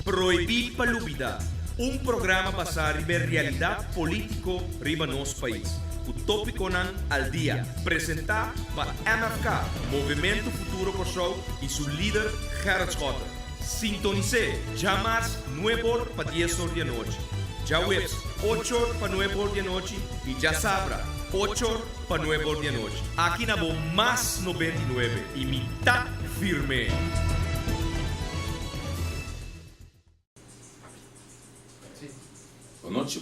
Proibir Palubida, um programa basado na realidade política riba nosso país. O tópico nan al dia, apresentar para MFK, Movimento Futuro Kosovo e seu líder Gerrit Schotten. Sintonize, jamais 9 horas para 10 horas da noite. Já webs, 8 horas para 9 horas da noite e já sabra, 8 horas para 9 horas da noite. Aqui na Bom Mais 99 e mitad firme. Boa noite.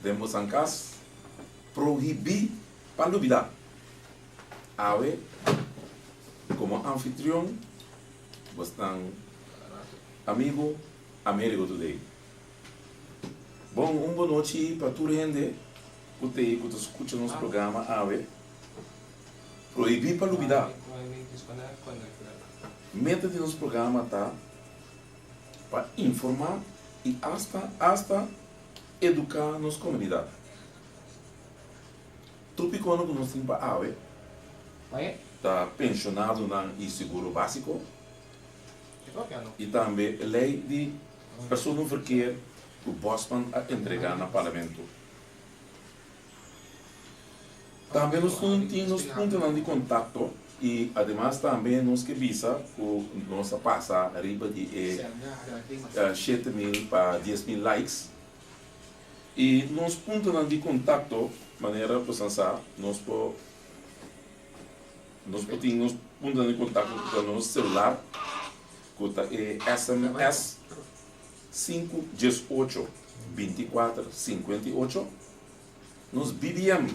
Demos ancas proibir palubida. Awe, como anfitrião, bastante amigo Américo Today. Bom, boa noite para toda gente que escuta nosso programa Awe. Proibir palubida. Meta de nosso programa tá para informar e hasta educar nossa comunidade. Tudo que nós temos para AWE está pensionado no seguro básico e também lei de pessoas no verkeer que o Bosman a entregar no parlamento. Também nós temos pontos de contato e, además, também nós que visa que nós passa arriba de 7.000 para 10.000 likes. E nós pontos de contato, maneira para pensar, nós temos pontos de contato com o nosso celular, que é SMS 518 24 58. Nos BBM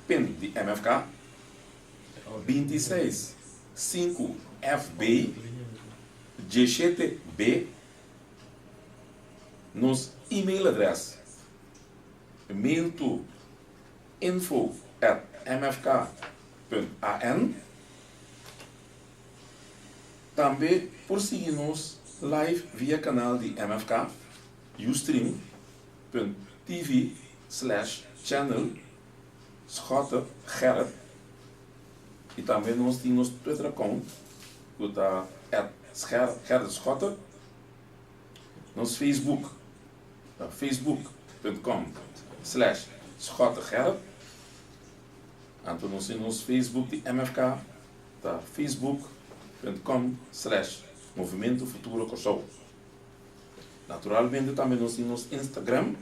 PIN de MFK 26 5 FB G7B. Nos e-mail address mail to info@mfk.an. Também por seguir-nos live via canal de MFK ustream.tv/channel Schotten Gerrit. E também nós temos Twitter account que está Gerrit Schotten. Nos Facebook facebook.com/Schotten Gerrit. Então nós temos Facebook de MFK, tá facebook.com/Movimento Futuro Kosovo. Naturalmente também nós temos Instagram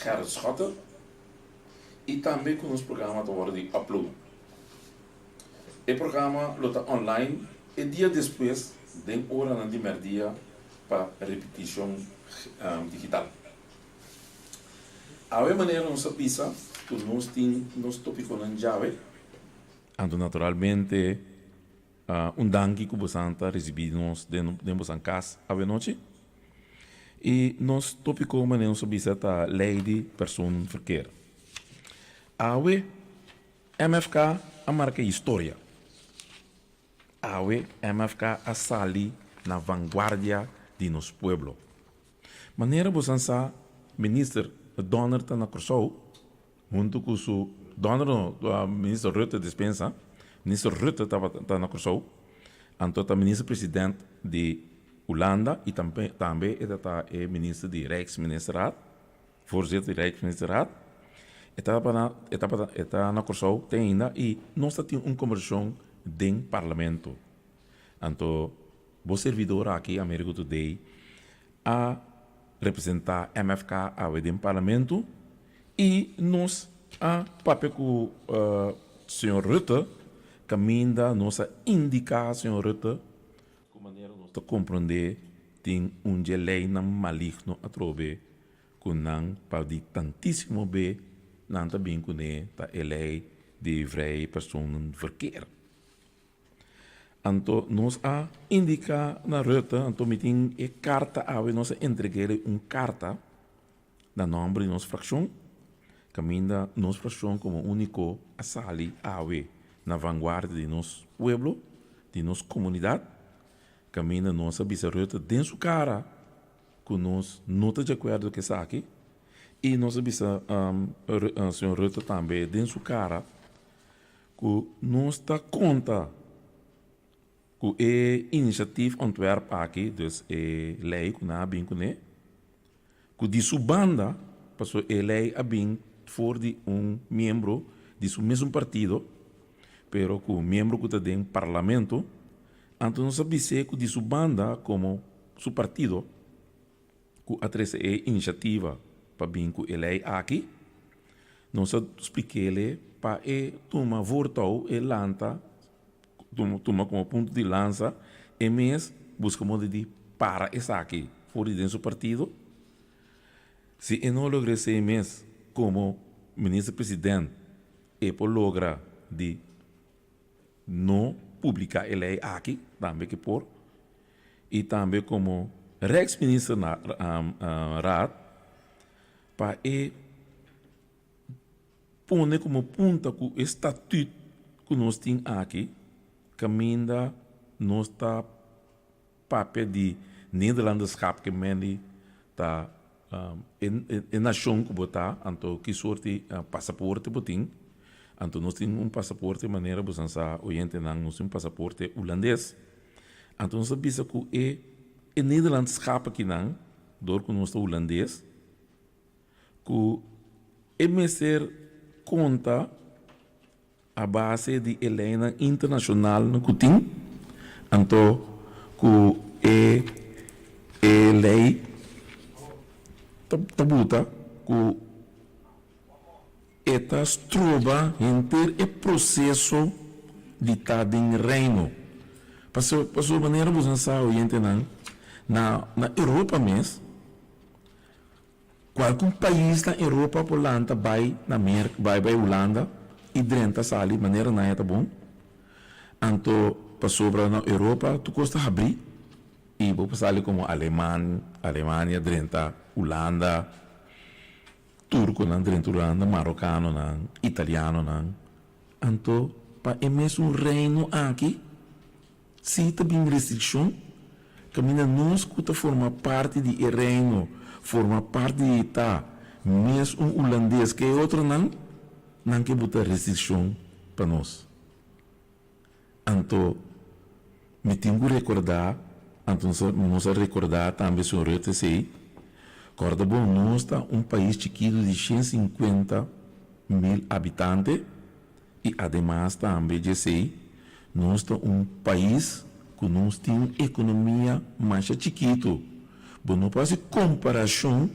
@Gerrit Schotten e também com os programas de upload. O programa está online e dia depois de hora de meio-dia para repetição digital. A maneira nós pisa que nós temos tópico na chave. Então naturalmente danke que você recebemos demos em casa a noite. E nós tópico maneira nós pisa a lei de pessoa verkeer. Awe MFK a marca história. Awe MFK a sali na vanguardia de nosso pueblo. Maneira bosança ministro Donner está na Kosovo, junto com o Donner, o ministro Rutte dispensa, ministro Rutte está na Kosovo, então o ministro-presidente de Holanda e também está o ministro de Rijksministerraad, voorzitter de Rijksministerraad, está na Kosovo, tem ainda, e nós temos uma conversão dentro do parlamento. Então, o servidor aqui, Américo Today, a representar MFK dentro do parlamento e nós, a papel com o senhor Rutte, caminha nós a indicar ao senhor Rutte de maneira nós a compreender tem lei não maligno a trobe com não para de tantíssimo bem não também com a lei de vrij persoon verkeer. Então, nós a indicar na Rutte, então, meting e carta a nós entregar uma carta da nome de nossa fração, caminha nossa fração como único a sali a na vanguarda de nosso pueblo, de nossa comunidade, caminha nossa bisa Rutte dentro sua cara, que nós não está de acordo com isso aqui, e nossa bisa senhor Rutte também dentro sua cara, que nós está conta ku e initiatief ontwerp aqui, dus e lei ku na bem ku ne, ku di su banda, passo e lei a bem for de membro de su mesmo partido, pero ku membro ku ta den parlamento, então não sabe se ku di su banda como su partido, ku atrese e iniciativa pa bem ku e lei aqui, não sabe explicar pa e toma vortau e lanta toma como ponto de lança e mês busca modo de para essa aqui fora dentro do seu partido se não logra esse mês como ministro-presidente e por logra de não publicar a lei aqui também que por e também como ex-ministro na Raad para e pone como ponta com o estatuto que nós temos aqui caminha nossa papel de Nederlanderschap que men tá em nação que botar então que sorte passaporte botin então nós temos passaporte maneira você sabe oriente nós temos passaporte holandês então nós sabemos que é Nederlanderschap aqui não dor com nosso holandês que é mesmo conta a base de Helena internacional no Coutinho, então que é lei tabuta que eta trova entre o processo de estar em reino. Passou maneira você sabe oriente na Europa mesmo. Qualquer país na Europa por lá vai na América, vai Holanda e drenta sali maneira não é tá bom. Então passou para na Europa tu custa abrir e vou passar ali como Alemanha drenta Holanda, turco não drenta Holanda, marocano não, italiano não. Então para é mesmo reino aqui se também restrição caminha nós que forma parte de reino forma parte de tá mesmo holandês que é outro não que botar restrição para nós. Então, me tenho que recordar, então nós recordar também sobre o TCI, corda bom, nós está país chiquito de 150 mil habitantes e ademais também GCI, nós está país que nós temos economia mais chiquito. Bom, não pode comparação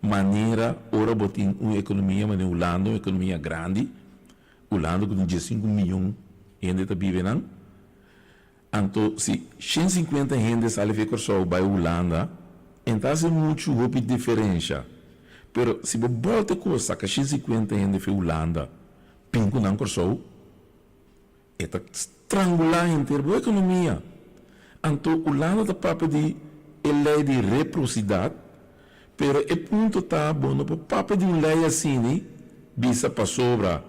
maneira ora botin uma economia maneira Holanda uma economia grande Holanda com 15 milhões de gente está vivendo então se 150 gente sai ficar só para Holanda então é muito pouco diferença pero se você volta com saca 150 gente para Holanda pingo não corso está estrangular inteira a economia então Holanda está papo de lei de reciprocidade pero o ponto está bom no papo de lei assim bisa para sobra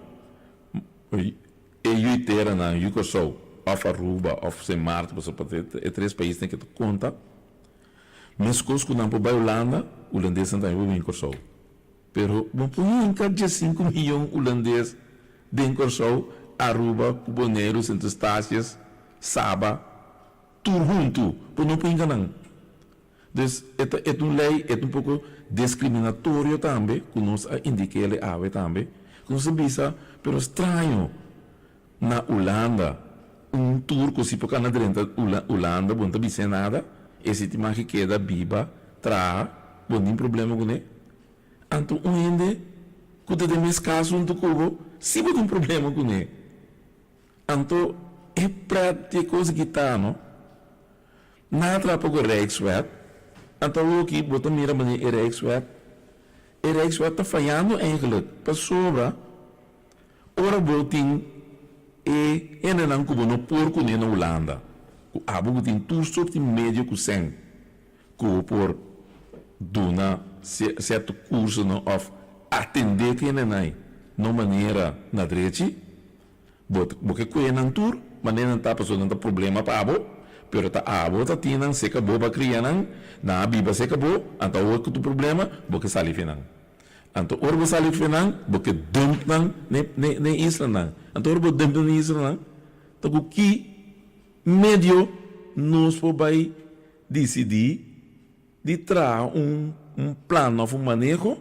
e eu na Yucosol of Aruba of Sint Maarten para três países tem que conta mas coisas que não para Holanda holandês não tem o Yucosol pero bom por em cada 5 milhões holandês de Yucosol Aruba Cuboneiro Santo Estácias Saba tudo junto por não enganar. Então, é uma lei, é pouco discriminatório também, que nós indicamos a também, que nós visa, pero estranho, na Holanda, turco, se por na dentro Holanda, não está nada, esse tema que queda viva, não tem problema com ele. Então, gente, que tem mais caso no Cuba, se não tem problema com ele. Então, é prática coisa que está, não? Nada atrapa com o Rijkswet. Então, aqui, bota mira para o Rijkswet. O Rijkswet está falhando, eigenlijk, para sobra. Ora, botin, e ainda não como no porco nem na Holanda. O abo tem tudo sorte médio com sem. Que por dona certo curso no of atender que ainda não. Não maneira na direita. Porque que não tur, maneira não está passando não problema para abo. Pero ta abo ta tinang se acabou para crianang na biba se acabou então o que tu problema porque sali finan então orbo sali finan porque dump nang ne isla nang então orbo dump nang isla nang to ki meio nós vai decidir de trazer um plano of manejo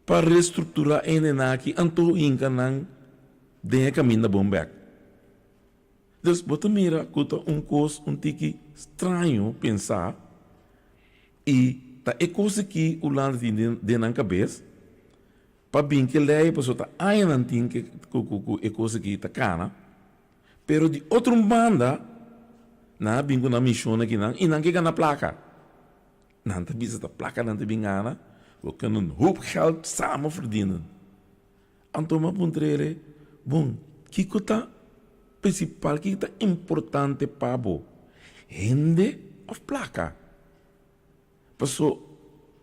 para reestruturar ainda aqui anto inca não de caminho da bombeck. Então, você mira que um coisa um tique estranho pensar e tá é coisa que o lado de na cabeça para bem que lei para soltar aí não tem que é coisa que tá cana, pero de outra banda na bem na missão aqui não e não que na placa não tá bisa da placa não tá bem gana we kunnen hoop geld samen verdienen. Antoma puntrere, bom, que tá principal, que tá importante para bo, rende of placa. Passo,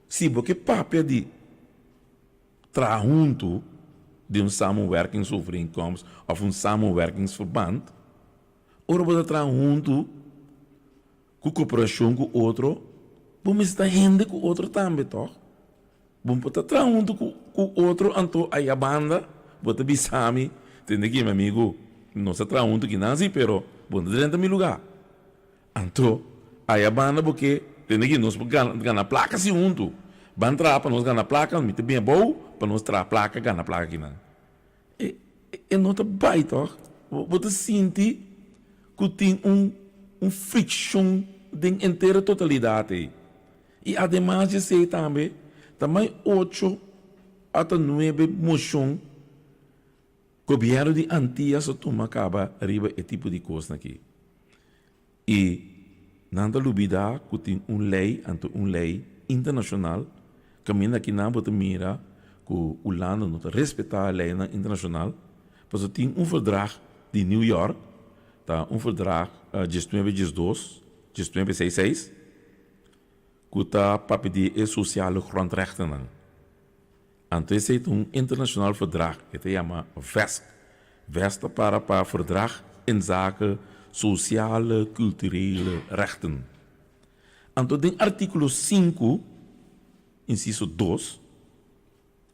se você papel de tra junto de samenwerkingsovereenkomst of samenwerkingsverband, ora você tra junto com cooperação com outro, bom, está rende com outro também, toch? Bom, pode estar junto com outro, então aí a banda, pode bisami, tem aqui, meu amigo, não se trata junto que não, pero, bom, dentro do lugar. Então, aí a banda, porque, tem aqui, nós ganhar placa se junto. Vai entrar para nós ganhar placa, muito bem bom, para nós trazer placa, ganhar placa aqui não. E não está bem, toch? Você sente que tem friction de inteira totalidade. E, ademais de ser também, também 8 até 9 moção governo de Antillas toma acaba arriba esse tipo de coisa aqui. E não dá dúvida que tem uma lei internacional que aqui não pode mirar que o lado não respeita a lei internacional, porque tem verdrag de New York, tá verdrag de 1922, de 1966, que está para pedir sociale grondrechten. Então, esse é internacional verdrag, que se chama VESC. VESC para verdrag in zaken sociale, culturele rechten. Então, em artigo 5, inciso 2,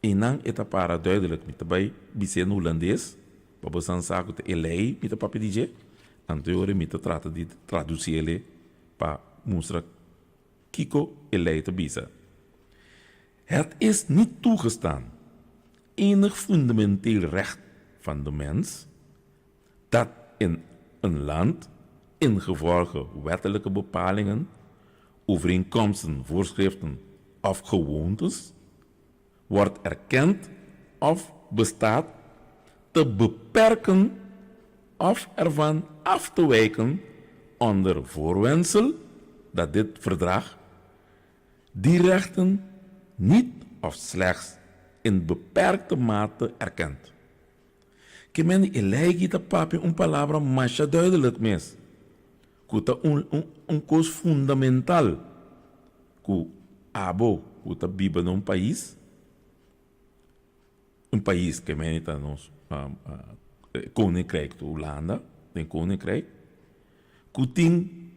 e não é para duidelijk, met daarbij bijzien holandês, para você saber que é lei, met para pedir, então, eu me trata de traduzir ele para mostrar Kiko é lei te bisa. Het is niet toegestaan, enig fundamenteel recht van de mens, dat in een land, ingevolge wettelijke bepalingen, overeenkomsten, voorschriften of gewoontes, wordt erkend of bestaat, te beperken of ervan af te wijken onder voorwendsel dat dit verdrag die rechten niet of slechts in beperkte mate erkent. Que men elege da papi palavra mais duidelijk mes. Que coisa fundamental que abo que vive num país que men está nos koninkrijk, Holanda, tem koninkrijk, que tem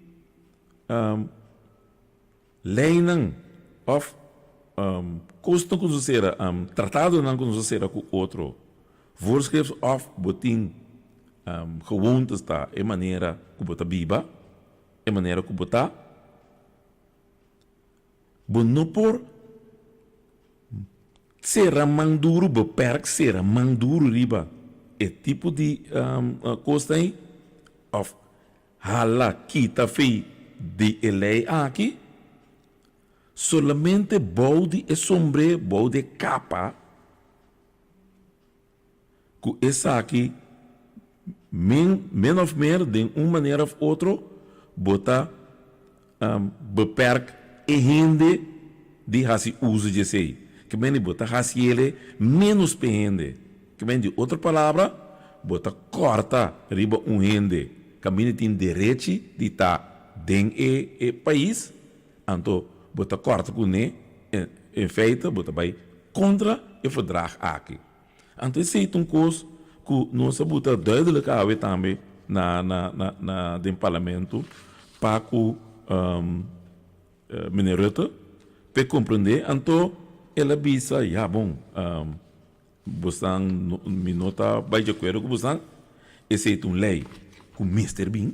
leiding of kosten com será tratado não com será com outro voorschriften of botin gewoontes tá e maneira que bota biba e maneira que bota bono por será manduro beperk será manduro riba e tipo de costa aí of hala kita fei de lei aqui solamente bode e sombre, bode capa, que essa aqui, men of meer, de uma maneira ou outra, bota beperk e rende de hasi uso de sei. Que men bota hasi ele menos pende. Que men de outra palavra, bota corta riba rende. Que men tem direito de estar dentro e país, então bota corta com ne em feito bota vai contra o verdrag aqui. Então esse é coisa que nós bota duidelijk આવે também na do parlamento para que meneer Rutte para compreender então ela bisa ja bom você me nota vai de acordo com você esse é lei com Mr. Bean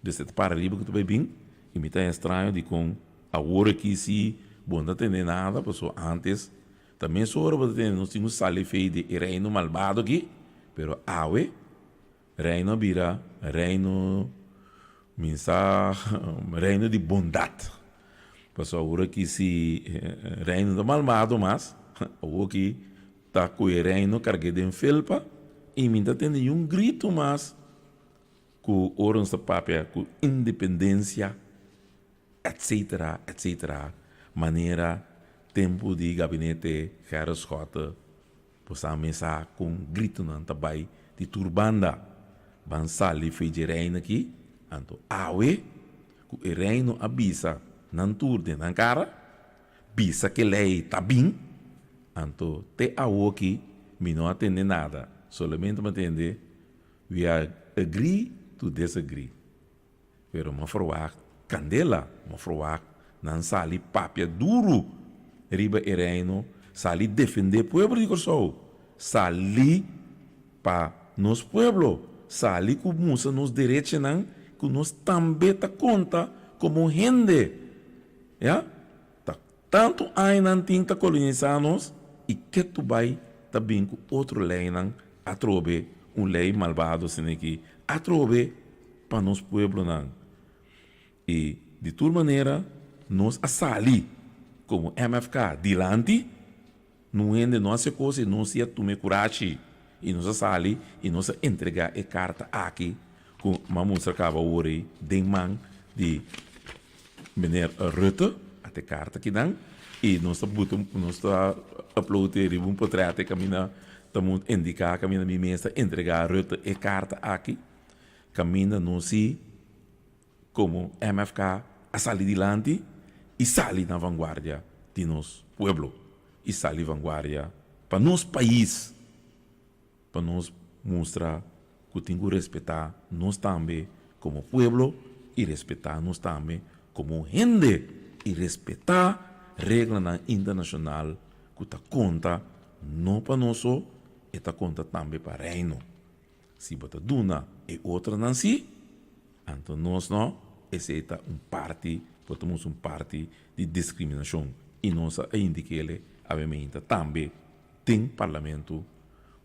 Desde para arriba que tu vai bem, e me tá estranho de com a hora que se bom não tem nada, passou antes, também só hora para ter, nós tínhamos sali feio de reino malvado aqui, pero awe, reino vira, reino, minsa, reino de bondade. Passou a hora que se reino do malvado, mas, o que tá com o reino carregado em felpa, e me tá tendo um grito, mas, com oros da papel, com independência, etc., etc., maneira, tempo de gabinete, Gerard Scott, possa mesa com grito não tabai de turbanda, ban sali fei de reino aqui, anto awe, com o reino abisa, não turde na cara, bisa que lei tá bem, anto te awo aqui, me não atende nada, somente me atende, we agree to disagree. Pero uma forward candela, uma forward não sali papia duro, riba e reino, sali defender pueblo de Corsou, sali pa nos pueblo, sali com musa nos direitos não, que nos também ta conta como gente, ya? Ta, tanto aí não tinta colonizar nos, e que tu vai também com outro lei não, atrobe lei malvado sem aqui, atrobe para nos pueblo não. E de toda maneira, nós assali como MFK dilante, não é de nossa coisa, não se tome coragem e nós assali e nós entregar a carta aqui com uma música acaba hoje de man de meneer Rutte, até carta que dan e nós está uploader um portrait que a mina estamos indicar que a mina mesa entregar Rutte a carta aqui, caminha não se como MFK a salir dilante e salir na vanguardia de nos pueblo e salir vanguardia para nos país para nos mostrar que temos que respeitar nós também como pueblo e respeitar nós também como gente e respeitar regra internacional que está conta não para nós só e está conta também para reino se bota duna e outra não se então nós não aceita parte portamos parte de discriminação e nós ainda que ele obviamente também tem parlamento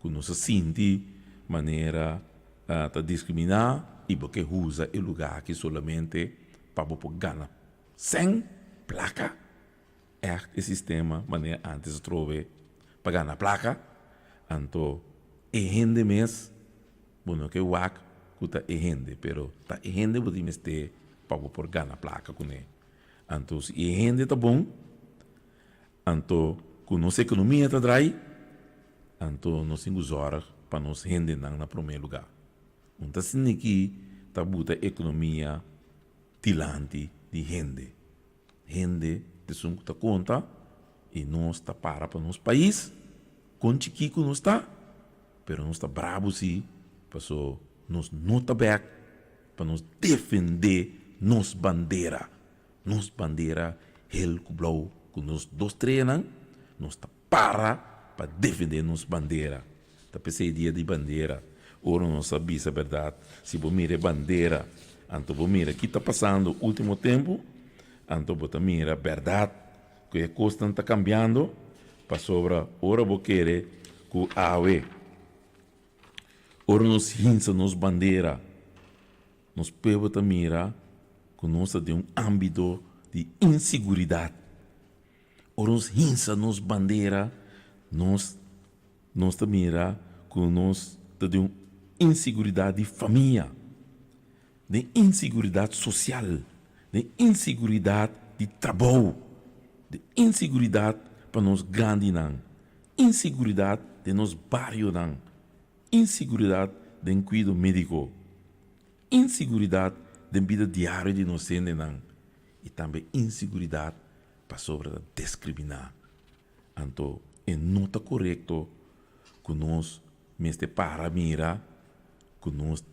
que nós sente maneira de discriminar e porque usa o lugar que solamente para poder ganhar sem placa é o sistema maneira antes de trover para ganhar placa então é gente mesmo bueno que o ac kuta é gente pero tá é gente podemos ter para por ganhar placa com ele. Então, se a gente está bom, então, com nossa economia está drai, então, nós temos horas para nos render na primeiro lugar. Então, assim que está bota a economia tilante de rende. Rende, de som que está conta, e nós está para nosso país, com chiquico nós está, pero nós está bravo sim, para nós não está back, para nos defender nos bandeira, hel kublau, com nos dois treinam, nos tá para defender nos bandeira. Tá pensei dia de bandeira, ora não sabia a verdade, se vou mirar bandeira, então vou mirar que está passando o último tempo, então vou mirar verdade, que a coisa está cambiando, para sobra, ora vou querer que a AUE, ora nos hinsa nos bandeira, nos povo tá mira que nós de âmbito de insegurança. Ora nos hinsa nos bandeira, nós tá mira que nós de insegurança de família, de insegurança social, de insegurança de trabalho, de insegurança para nós grandes não, insegurança de nos bairros não, insegurança de cuidado médico, insegurança de vida diária de nós e também insegurança para sobre discriminar. Então, é não está correto que nós mesmo para mira que nós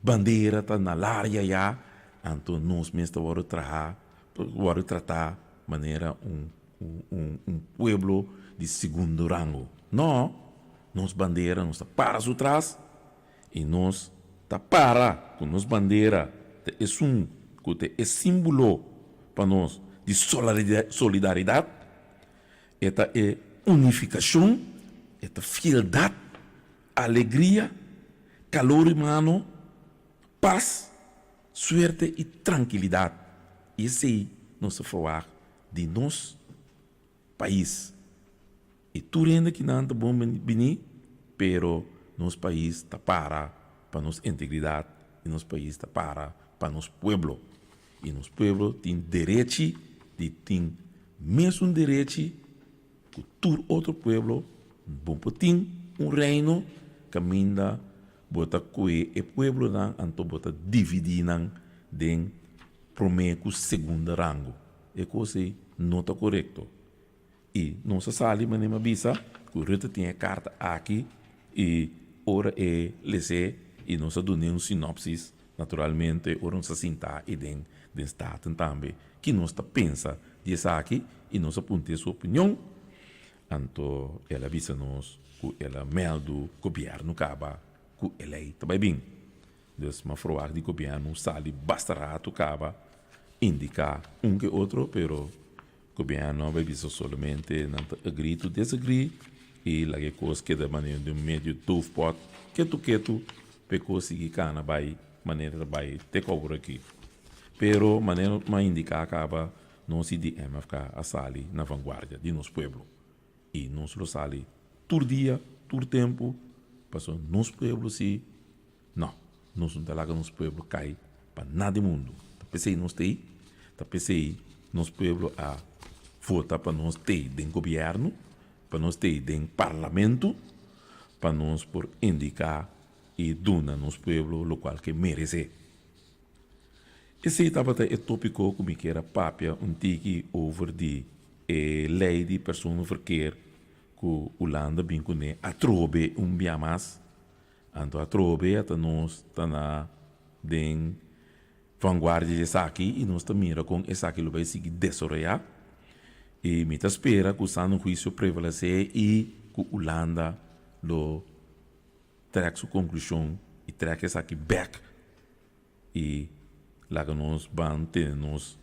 bandeira está na área já, então nós mesmo vamos tratar maneira um pueblo de segundo rango. Não, nós bandeira nós está para atrás e nós tá para com nos bandeira é símbolo para nós de solidariedade, esta é unificação, esta fieldade, alegria, calor humano, paz, suerte e tranquilidade. Esse aí nós falar de nosso país. E tudo ainda que não é bom venir, pero nosso país está para nossa integridade e nosso país está para nosso povo. E nosso povo tem direito de ter mesmo direito que todo outro povo bom tem reino caminha bota que o povo não anto bota dividir não den primeiro segundo rango. É coisa não está correto. E não se sabe, mas nem avisa que o Rutte tem a carta aqui e ora é lese e não se dá nenhum sinopsis, naturalmente, ora não se sinta e den estado também, que não está pensa disso aqui e não se apunta sua opinião. Então, ela avisa nos que ela melda o governo acaba que ela está bem. Então, mas falar de governo sale bastará tu acaba indicar que outro, pero governo vai visto somente não agree to disagree e lá que coisa que da maneira de meio tough pot que tu pe conseguir cana vai maneira vai take over aqui pero maneira mais indicar acaba não se de MFK a sali na vanguarda de nosso povo e nós lo sali todo dia todo tempo passou nosso povo se não nós não tá lá que nosso povo cai para nada do mundo pensei nós tem pensei nosso povo a votar para nós ter dentro do governo, para nós ter dentro do parlamento, para nós por indicar e donar nosso povo o qual que merece. Esse estava o tópico como que era papia tiki over de lei de personenverkeer que Holanda bem com a trobe biamas, então a trobe até nós está na den vanguarda de aqui e nós também mira com essa aqui vai seguir desoriar. E me espera que o sano juízo prevalecer e que Holanda lo traga sua conclusão e traga essa aqui back e lá que nós vamos ter nos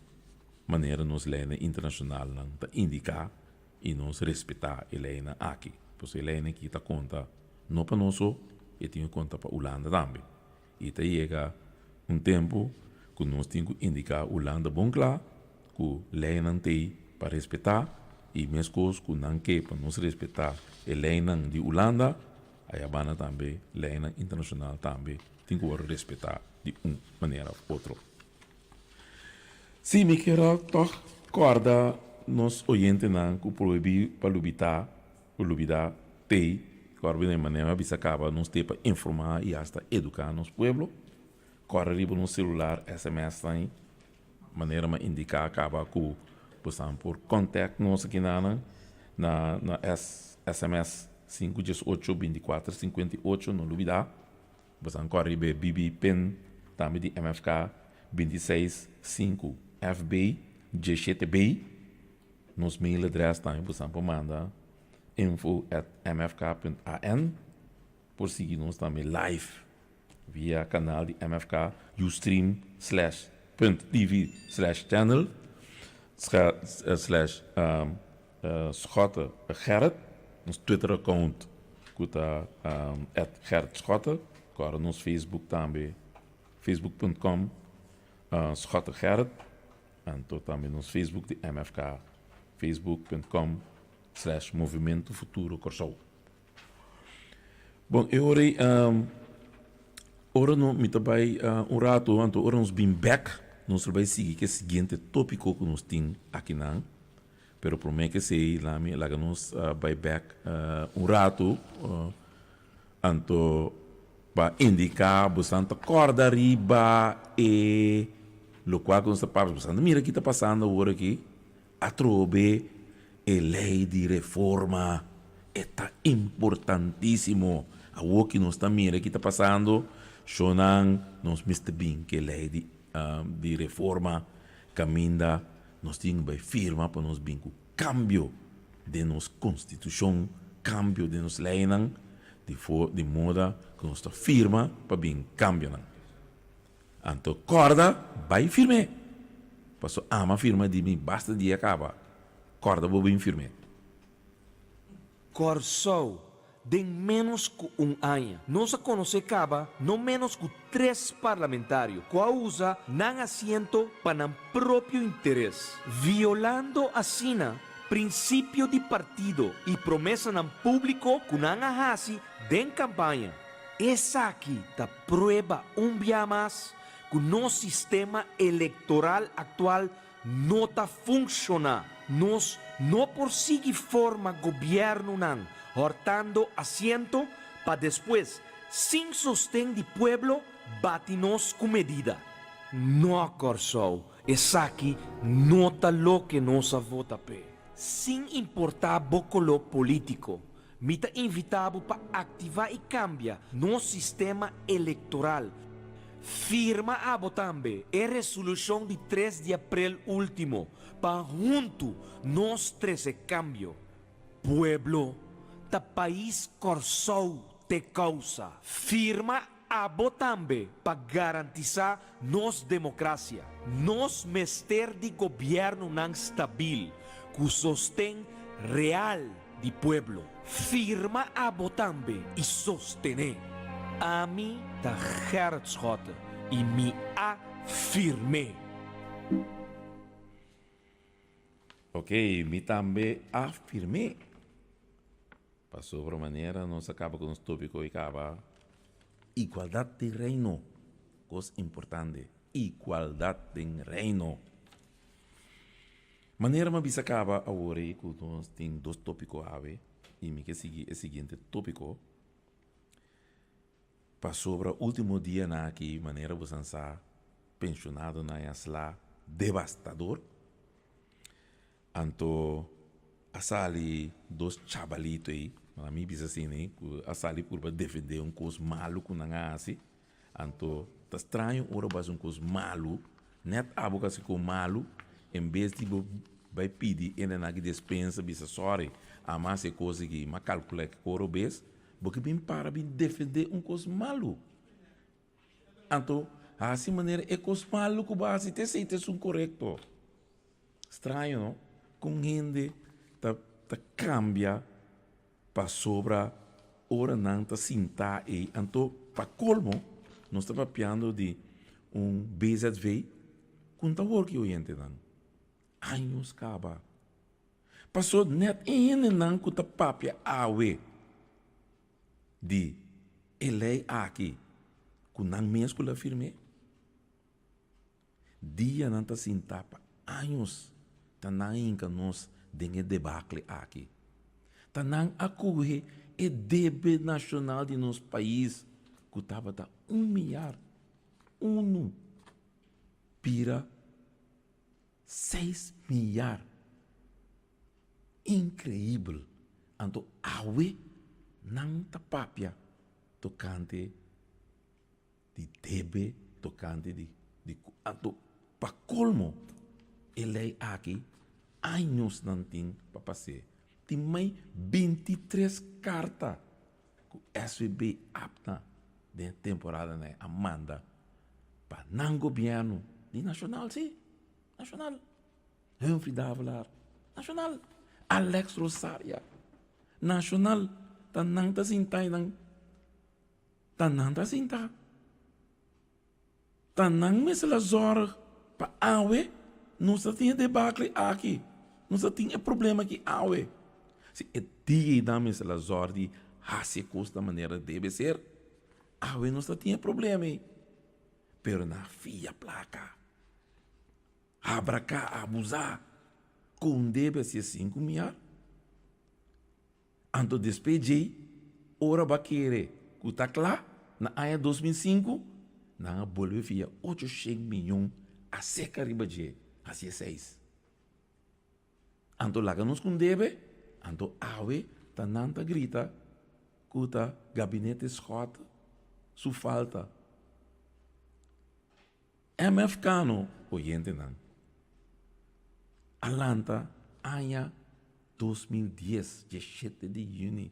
maneira nos lei internacional para indicar e nos respeitar a lei aqui. Porque a lei aqui está conta não para nós e tem conta para Holanda também. E está chega tempo que nós temos que indicar Holanda bom claro que a lei não tem para respeitar e mesmo coisas que não quer para nos respeitar a lei de Holanda, aí a banda também, a lei internacional também, tem que respeitar de uma maneira ou outra. Se me quero toch corda nos oyentes não que proibir para lubitar tem corda de maneira bisa acaba nos ter para informar e hasta educar nos pueblo corda riba no celular SMS tem maneira mais indicar acaba com por contato nosso aqui na SMS 518 24 58 não duvida você corre BB PIN também de MFK 26 5 FB G7B nos mail address também você pode mandar info@mfk.an por seguir nos também live via canal de MFK ustream.tv/channel Schotten Gerrit, ons Twitter-account, que está Gerrit Schotten, agora nos Facebook também, facebook.com Schotten Gerrit, e também nos Facebook de MFK, facebook.com/Movimento Futuro Corsou. Bom, eu orei, ora não me trabalhei rato, então ora nos bem back. Nós vamos seguir que é o seguinte tópico que nós temos aqui não, pero por mim que sei lá me lá que nós vai back rato, então para indicar bastante corda riba e lo qual que nós estamos passando, mira que está passando agora aqui, a trobe a lei de reforma está importantíssimo, a o que nós estamos mira que está passando, chonan nós miste bem que lei de reforma caminha nós temos que firma para nós bem cambio de nossa constituição cambio de nossa lei de moda que nós firma para bem cambio Anto corda, vai firme. Passo ama firma de mim, basta dia acaba. Corda, vou bem firme. Corsou, de menos que ano. Nós conhecemos não menos que 3 parlamentários, que usa não assento para o próprio interesse, violando assim princípio de partido e promessa no público que não hace de campanha. Essa aqui da prueba dia mais que nosso sistema eleitoral atual não está funcionando. Nós não conseguimos formar governo, não, hortando assento para depois, sem sostém do povo, bate-nos com medida. Não, Corsou, essa aqui não está lo que nós vota pé. Sem importar o color político, me está invitado para ativar e cambiar nosso sistema eleitoral. Firma a também a resolução de 3 de abril último, para junto nós 13 cambio. Pueblo, ta país Corsou te causa. Firma a também para garantizar nos democracia, nos mester de governo não estável, que sostém real de pueblo. Firma a também e sostener. A mim da Herzog e me afirmei. Ok, me também afirmei. Passou para maneira, nós acaba com os tópicos e acaba. Igualdade de reino. Coisa importante. Igualdade de reino. Maneira uma bisa acaba agora e que nós temos 2 tópicos a ver. E me que seguir o seguinte tópico. Passou para o último dia na aqui, maneira você está pensionado na isla devastador. Anto, a sali 2 chavalitos aí, para mim bisa assim, né? A sali por defender coisa maluco na assim. Anto, tá estranho, ora bas coisa maluco, net abo que se com maluco, em vez de vai pedir ainda na que dispensa, bisa sorry, a mais coisa que ma calcula que coro bes. Porque bem para bem defender coisa maluco. Então, assim maneira é coisa maluco base te sei te são correto. Estranho, não? Com gente tá cambia para sobra ora não tá sinta e então para colmo nós estamos piando de BZV com tá work oriente não. Anos caba. Passou net não com tá papia awe. De ele aqui, com não mesmo que firme, dia não está sem tapa, anos, tá não inca nós dengue debacle aqui, tá não acorre e débito nacional de nosso país, que estava tá 1 milhar, pira 6 milhar, incrível, então awe não tá papia tocante de debe tocante de ato pa colmo ele aqui anos não tem para passar tem mais 23 cartas que o SVB apta de temporada né Amanda para não governo de nacional sim nacional Humphrey Davila nacional Alex Rosaria nacional tanang ta sintay ng tanang ta sinta tanang me sila zor pa awe não se tinha debacle aqui não se tinha problema aqui awe se é dia da me sila zor de hace costa maneira deve ser awe não se tinha problema pero na fia placa abra cá abusar com deve ser 5 milhar Anto despedi, ora baquere, kutakla, na aya 2005, na Bolívia 800 milhões a seca ribaje, assim 6. Anto laga-nos com debe, anto awe, tananta grita, kuta gabinete Scott, su falta. MFK no, oyente nan. Alanta, aya 2010, 17 de junho.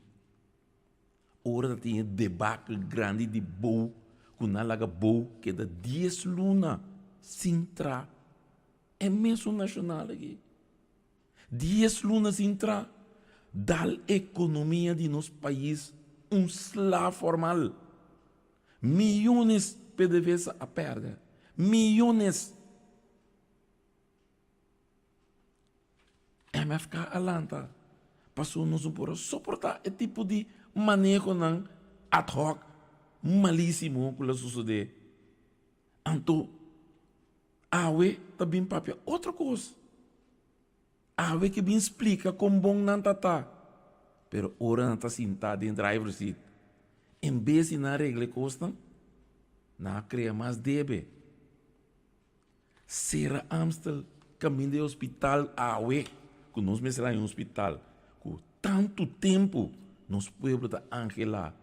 Ora tinha debate grande de boa, kuna laga bou que da 10 luna sintra é mesmo nacional aqui 10 lunas sintra dal economia de nosso país slá formal milhões PDVs a perda milhões MFK Alanta passou nos por suportar esse tipo de manejo não ad hoc malíssimo que sucede. Então, awe também papel outra coisa. Awe que bem explica como bom não tá. Pero ora não tá sentado em driver seat. Em vez de na regra costa, na cria mais debe. Será Amstel caminho de hospital awe que nós mesmos em hospital. Com tanto tempo nos pueblos da Angela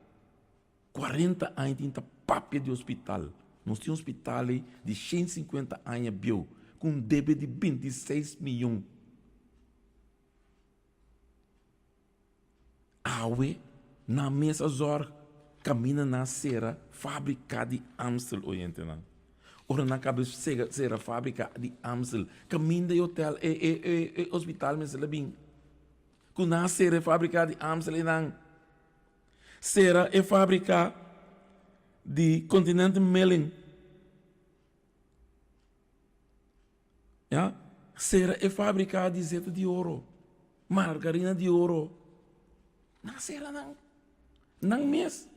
40 anos de papel de hospital. Nós temos um hospital de 150 anos bio, com um débito de 26 milhões. Awe, na mesa zor, caminha na cera, fábrica de Amstel, oriente não. Ora na cabeça cera, fábrica de Amstel, caminha de hotel, hospital, mas bem. Com na cera, fábrica de Amstel, não. Cera é fábrica de Continente Melling. Yeah? Cera é fábrica de zeta de ouro, margarina de ouro. Na cera não. Não mesmo.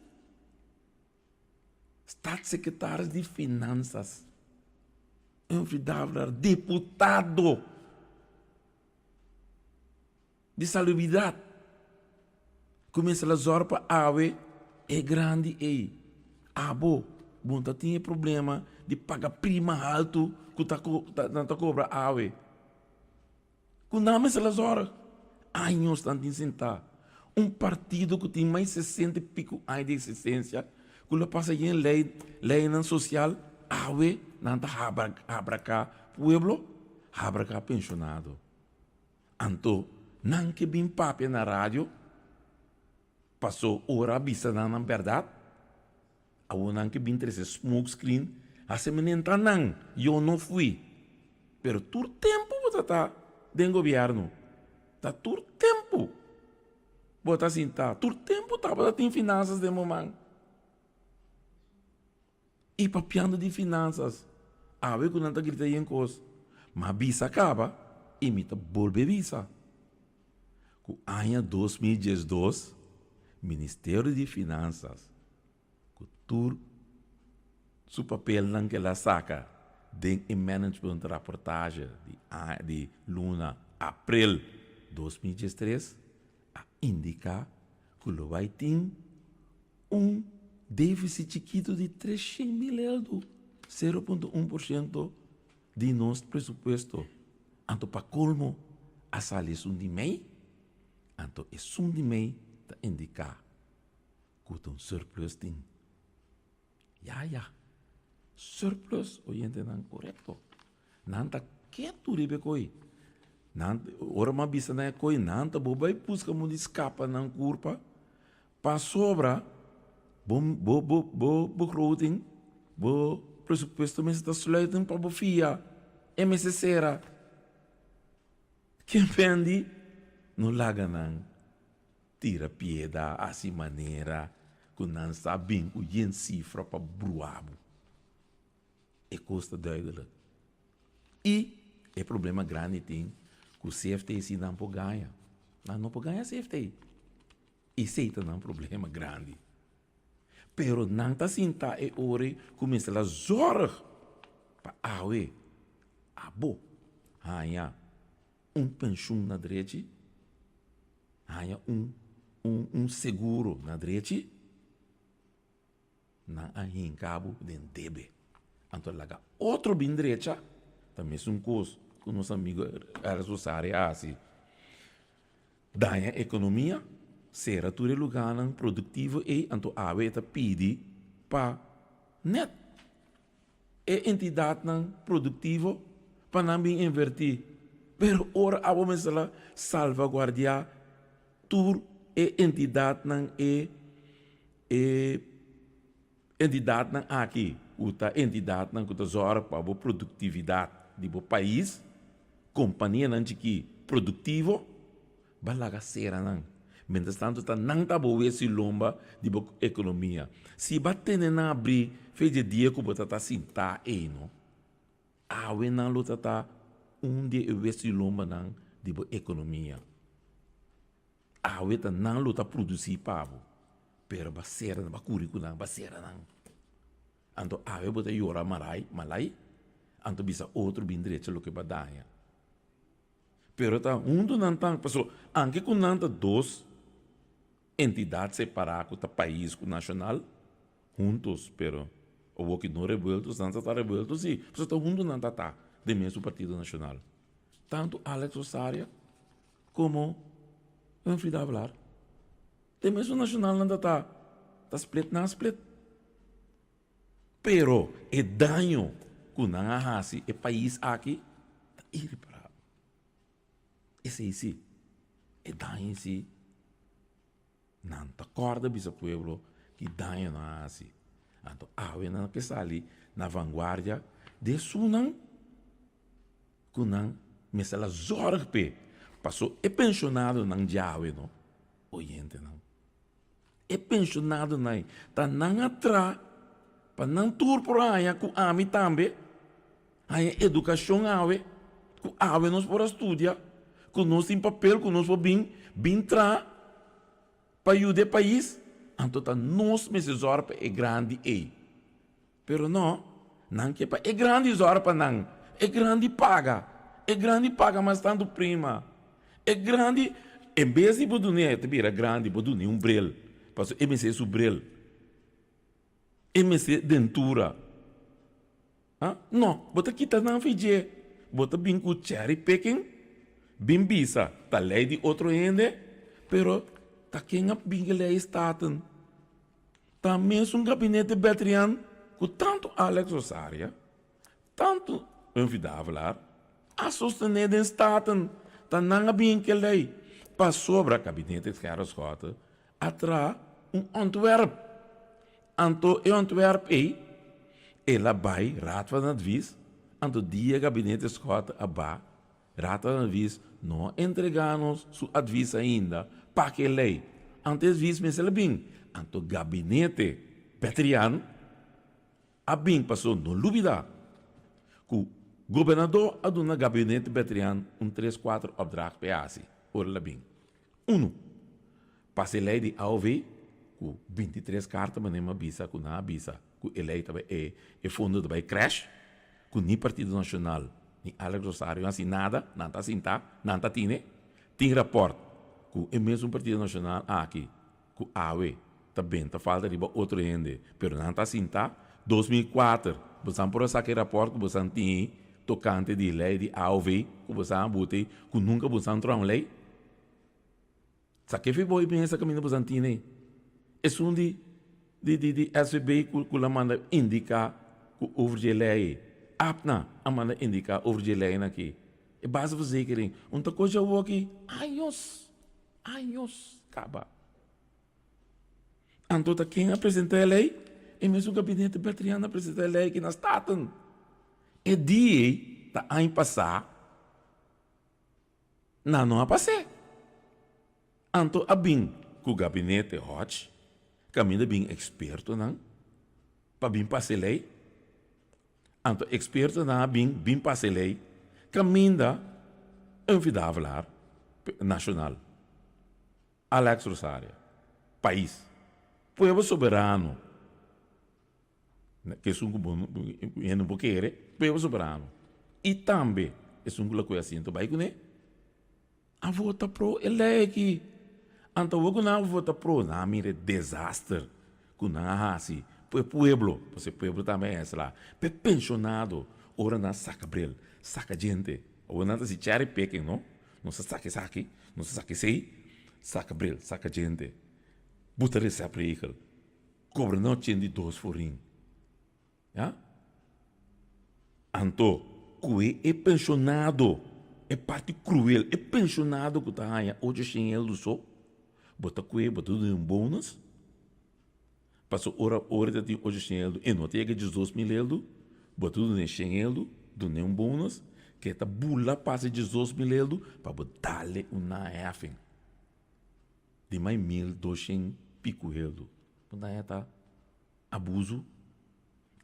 Estado-secretário de Finanças. Um verdadeiro deputado de salubridade. Começa a zorpa awe é grande e abo bom tá tinha problema de pagar prima alto que tá cobra awe quando não mas ela zora anos tanto sentar partido que tem mais 60 e pico anos de existência que passa em lei não social awe não tá abra cá pueblo abra cá pensionado anto não que bem papo na rádio passou hora vista na verdade a uma que bem esse smoke screen a semelhante não eu não fui pero todo tempo você tá dentro do governo tá todo tempo bota assim tá todo tempo tá para ter finanças de momento e papiando de finanças a ver quando tá gritando em coisa mas visa acaba e me tá volve visa com ano 2012 Ministério de Finanças, que seu papel não que ela saca, de management de reportagem de luna, abril 2013, a indicar que o vai ter déficit chiquito de 300 mil euros, 0,1% de nosso presupuesto. Então, para colmo, a sala é de meio, então é de meio, indicar que um surplus tem. Surplus, oriente não correto. Não tá quieto ribe coi. Não, ora uma bisa não é coi, não tá bobai busca muito escapa não curpa. Pa sobra, bo routing, bo presupuesto mas está sluiten para bo fia. MSCera. Quem pende, não laga não. Tira pieda assim maneira que não sabe o yen cifra para bruabo. É custa duidelijk. E é problema grande tem que o CFT se não pode ganhar. Não pode ganhar CFT. E aceita não problema grande. Pero não está sinta é hora começa a zorg para awe. Abo. Hanya pensão na direita. Hanya seguro na direita, na em cabo de debe. Então, lá outro bem direita, também é coisa que nosso amigo Arasosari assim. Daí a economia, será tudo lugar produtivo e então a está pede para net é entidade produtiva para não bem invertir. Pero ora a vamos salvaguardar tudo é entidade não é entidade não aqui, outra entidade não que zorga para a produtividade do país, companhia não que produtivo, balaga será não. Mientras tanto, não está boa esse lomba de economia. Se bater na abrir, fez de dia que você está sentar aí, não? Ah, we não luta tá dia esse lomba não de economia. Ah, we não luta produzir pavo. Pero basera na currículo basera não. Anto ah, we bota yora malai. Anto bisa outro bin direito lo que badaya. Pero tá do não tá, pessoal, anche com nanta dois entidades separadas com o país, com o nacional, juntos, pero o que não revueltos, não está revueltos, sim. Pessoal, tá junto não tá, de mesmo Partido Nacional. Tanto Alex Osária como Manfred Avelar. De mesmo Nacional não tá split na split. Pero o dano que não há o país aqui, tá irreparável. Esse aí, sim. O dano, sim. Não te acorda, bisa pueblo, que daña na assim. Então, awe na que sali na vanguardia de sunan, kunan, mesala zorgpe, passou é pensionado nang jawe, no? Oyente, não. É pensionado nai, tá nang atra, pa nang tur por aí, ku ami tambe, aí educação awe, ku awe nos por estudia, ku nos tem papel, ku nos por bin tra, para ajudar o país, então nós meses zorpa é grande aí. Pero não que é grande zorpa não, é grande paga, mas tanto prima, é grande, em vez de bodunia, é grande bodunia brel, passo MC subrel, MC dentura, não, bota kita não fije, bota bem com cherry picking, bem bisa, tá lei de outro ende, pero tá quem a bingele staten. Tá mesmo um gabinete Betrian, com tanto Alex Osária, tanto Manfred Avelar, a sostener em staten, tá não bingele, para sobre o gabinete de Carlos Rota, atrás Antwerp. Anto Antwerp ela vai, raad van advies, anto dia gabinete Rota aba, raad van advies, não entregamos su advies ainda, para que lei. Antes vis mesele bem, anto gabinete Petrian, a bem passou no lubida. O governador aduna gabinete Petrian 3-4 opdracht peasi. Ora bem. 1. Passe lei de AOV, com 23 cartas, mas nem uma bisa, com na bisa, com eleita é fundo de crash, com nem Partido Nacional, nem Alex Osário, assim nada assim tá, nada tem rapport. Com o mesmo Partido Nacional aqui, com a AUE, também tá falta de outro ende, pero não tá assim, tá? 2004, você por essa que rapport que você tem tocante de lei de AUV, que você bote, que nunca você entrou em lei. Sabe que foi bom bem essa caminho você tem? É um de SVB que ela manda indicar que over de lei, apna, a manda indicar over de lei aqui. É base verzekering. Outra coisa eu vou aqui, anos, acaba. Então, quem apresenta a lei, é mesmo o gabinete Bertriano apresenta a lei que nós estamos. E dia, está a passar, não a passar. Então, a bem, que o gabinete hot, caminha bem experto, não? Para bem passar a lei. Então, experto não, bem passar a lei, caminha invidável nacional. Alex Osária, país, povo soberano, que é um pouquinho, povo soberano, e também, é uma coisa assim, então vai com ele, a vota pro ele aqui, então vou não vota pro, não, mire, desastre, que não há assim, pueblo, porque pueblo também é lá, pensionado, ora na saca brel, saca gente, ou não se cherry picking, não se saque, não se saque sei, saca bril, saca gente, bota receita para ele, cobra não tinha de 2 forinhos. Ja? Então, que é pensionado, é parte cruel, é pensionado que está aí, hoje sem ele do sol, bota que bota um bônus, Passou hora de hoje chinelo e não tem que 18 mil euros, botou no chinelo, do nenhum bônus, que tá bula passa 18 mil euros para botar-lhe uma efem. De mais 1.200 pico euros. Quando é tá abuso.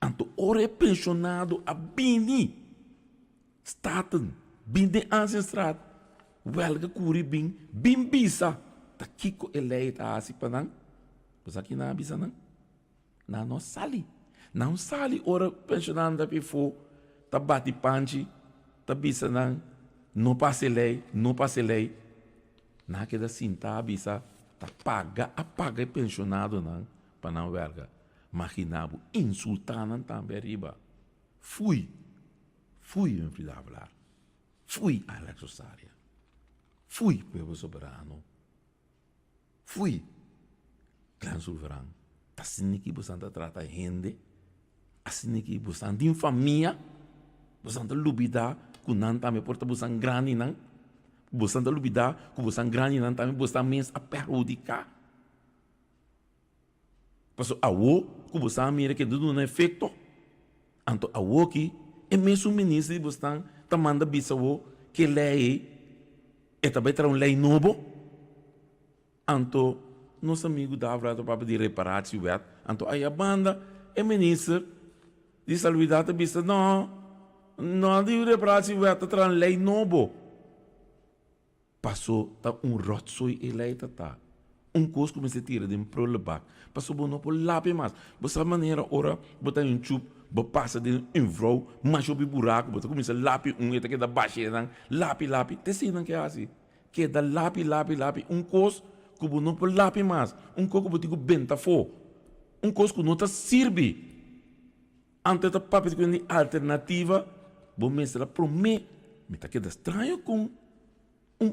Anto ora é pensionado a bini. Staten, bini ancestral. Welga kuri bin bisa. Ta kiko eleita asi panang. Pois aqui na bisa não. Não sali. Não sali ora pensionado da pifo. Ta bati panchi. Ta bisa não. Não passe lei. Na que da cinta bisa. Ta apaga pensionado não. Para não verga. Maginabo insultando também riba. Fui em falar. Fui a Alex Osária. Fui povo soberano. Fui. Clã soberano. Assim que você trata gente. Assim que você tem família. Você tem lubida. Que não também porta você grande não. Você tem lubida. Que você grande não também você menos a perjudicar. Porque a o que você mira que tudo não é efeito. Então a o que é mesmo o ministro de você tá manda bisa o que lei é também terá lei novo. Então nosso amigo Davra para pedir reparação o então aí a banda é ministro de saúde bisa não de reparação o terá lei novo. Passou tá rotsoi eleita tá. Coisa começa a tirar de um problema. Passou bom não por lápis mais. Você maneira ora botar um chup, passa de um vrou, mas o buraco, você começa lápis eta que da baixa lápis. Te sinam que é assim. Que da lápis. Coisa que não por lápis mais. Coisa que você benta fo. Coisa que não tá sirve. Antes da papel de alternativa, bom mesmo para mim, me tá queda estranho com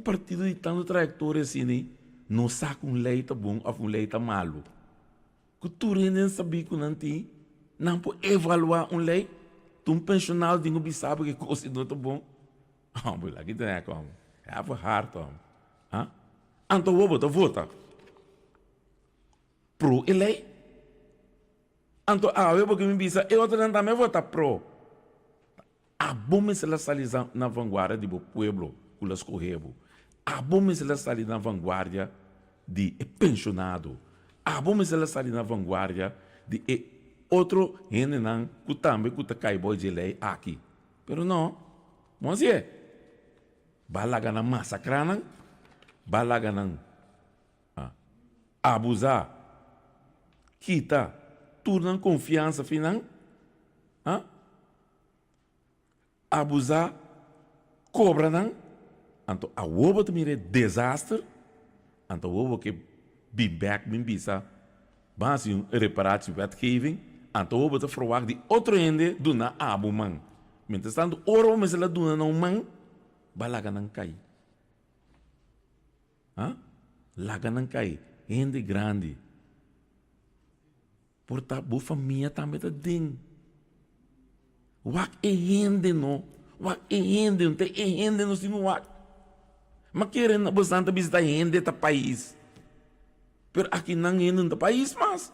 partido de tanto trajetória assim. Não saca leite bom ou leite malo. Que tu não sabia que não tem, não pode evaluar leite. Tu pensionado de não sabe que coisa não é bom. Ah, mas aqui tem como. É para hard, ah? Então vou votar. Pro ele. Então eu porque me bisa, eu também votar pro. A bom se ela saliza na vanguarda do povo, com as correbo. A bom se ela sai na vanguarda de pensionado. A bom se ela sai na vanguarda de outro gente não que também que cai boy de lei aqui. Pero não, mas é. Balaga na massacrar não, balaga não abusar, quita, turna confiança final, abusar, cobra não. Então, a oba também é desastre. Então, a oba que bimback, bimbisa, mas reparação, wetgeving. Então, a oba te verwacht de outro ende do na abo man. Mientras tanto, oro mas ela do na man, balaga não cai. Laga não cai. Ende grande. Portanto, boa família também tá dentro. Wak é ende no. Wak é ende, não tem ende no sino wak. Mas querendo bastante visitar gente do país. Pero aqui não é no país, mas.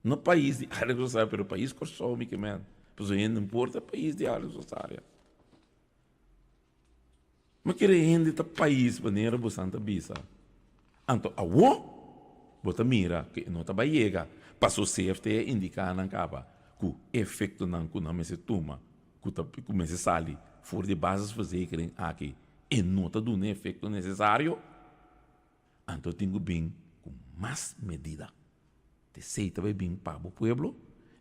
No país de área rosária, pero o país consome que men. Pois não importa o país de área rosária. Mas querendo gente do país, maneira bastante bisa. Então, a bota mira que não está chega. Passou CFT indicar na capa que o efeito não se toma, que começa a sair. For de bases verzekering aqui e não está dando efeito necessário, então tenho bem com mais medida. Te sei também bem para o povo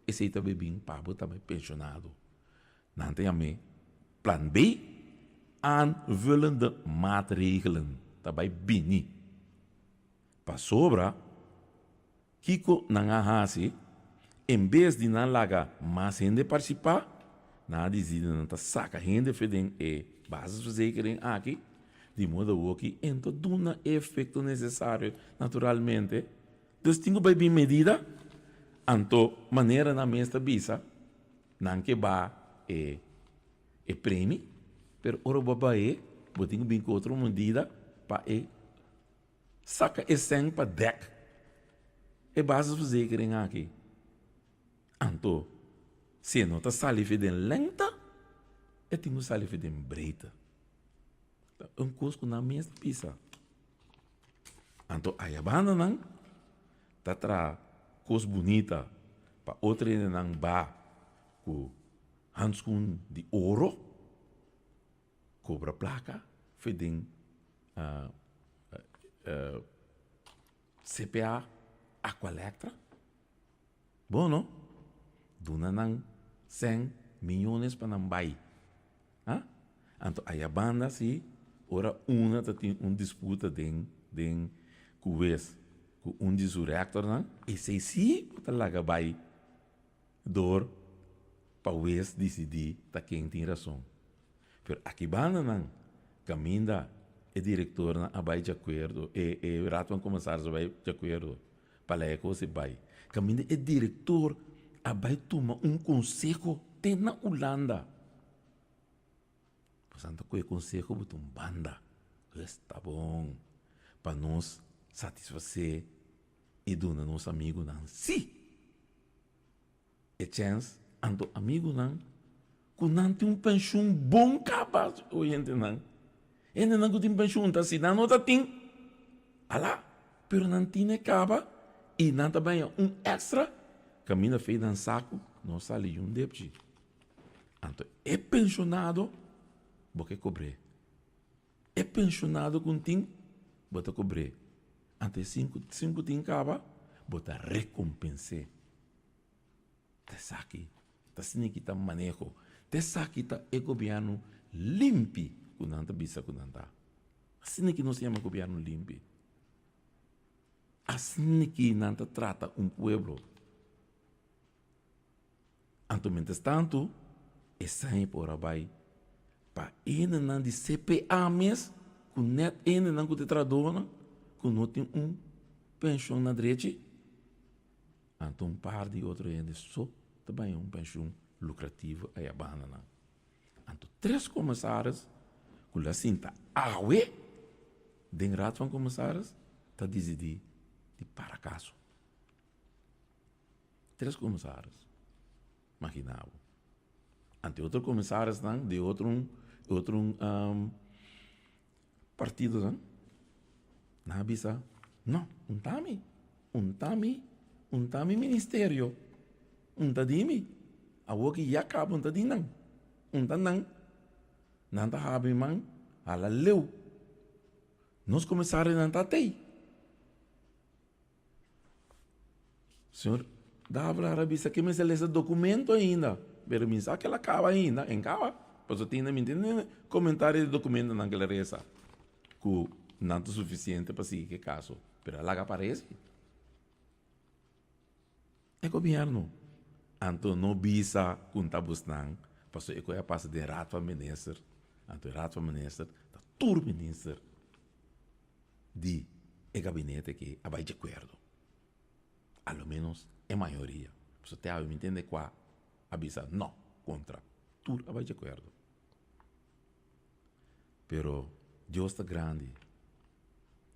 e sei também bem para o também pensionado. Não tem a mim. Plan B, aanvullende maatregelen. Daarbij bini. Para sobra, Kiko nangahasi, em vez de não laga mais gente participar, na dizida não tá saca gente fedem e bases verzekering aqui de modo que então duna efeito necessário naturalmente distingo bem medida anto maneira na mesma bisa não que ba e prêmio pero ora baba botinho bem com outra medida para saca esse para deck é basisverzekering aqui. Anto, se não está salive de lenta, é tenho salive de breita. Coisa na mesma pisa. Anto, aí a banda não, tá tra coisa bonita, para outra não ba, com handschoen de ouro, cobra placa, fedem CPA, Aqualectra. Bom, não? Duna nang 100 milhões para não bai. Então, aí a banda, se ora uma tem disputa den cues, com disurrector, não? E se sim, tá lá bai, dor, para o decidir, tá quem tem razão. Pero aqui banda, não? Caminda, é diretor, não? Abai de acordo, e rato começar a abai de acordo, para lá que se bai. Caminda, é diretor, abai toma conselho, tem na Holanda. Portanto, o conselho botou banda. Está bom. Para nós satisfazer e dar nosso amigo não. Sim. E chance, ando amigo não, que não tem pensão bom capaz, o gente não. Ele não tem pensão, tá se não tá tem. Alá, pero não tem caba e não também extra. Caminha feito em saco, não sali débito. Então, é pensionado, porque cobrir. É pensionado com tim, bota cobrir. Ante cinco tim caba, bota recompensar. Te saque, te siniquita manejo, te saquita é governo limpi, com nanta bisa com nanta. Assim que não se chama governo limpi. Assim que nanta trata pueblo. Anto, mientras tanto, é sempre por abai. Pa ene nan de CPA mes, com net ene nan de tradona, com não tem pensão na direita. Anto par de outro ene só também pensão lucrativa aí a banana. Anto 3 comissários, com a cinta awe, den raad van commissaris, tá decidir de para caso. 3 comissários. Imaginava. Ante outro comissários de outro partido, não? Na bisa, não, tami ministério, tadimi, a que já acaba tadinang, tanang, nanta habi man, ala leu, nos comissários não tá tei. Senhor, dá a falar a bisa que me esse documento ainda. Pero mensaje que ela acaba ainda, em cava. Pois eu tinha comentário de documento naquela reza. Que não é suficiente para seguir que caso. Pero ela aparece. É governo. Então não bisa com tabusnang. Pois eu ia passar de rato a minister. Então rato a minister, da tur minister. De gabinete que abai de acordo. Ao menos é maioria. Você tem a me entender qual? Avisa, não, contra. Tudo vai de acordo. Pero, Deus está grande.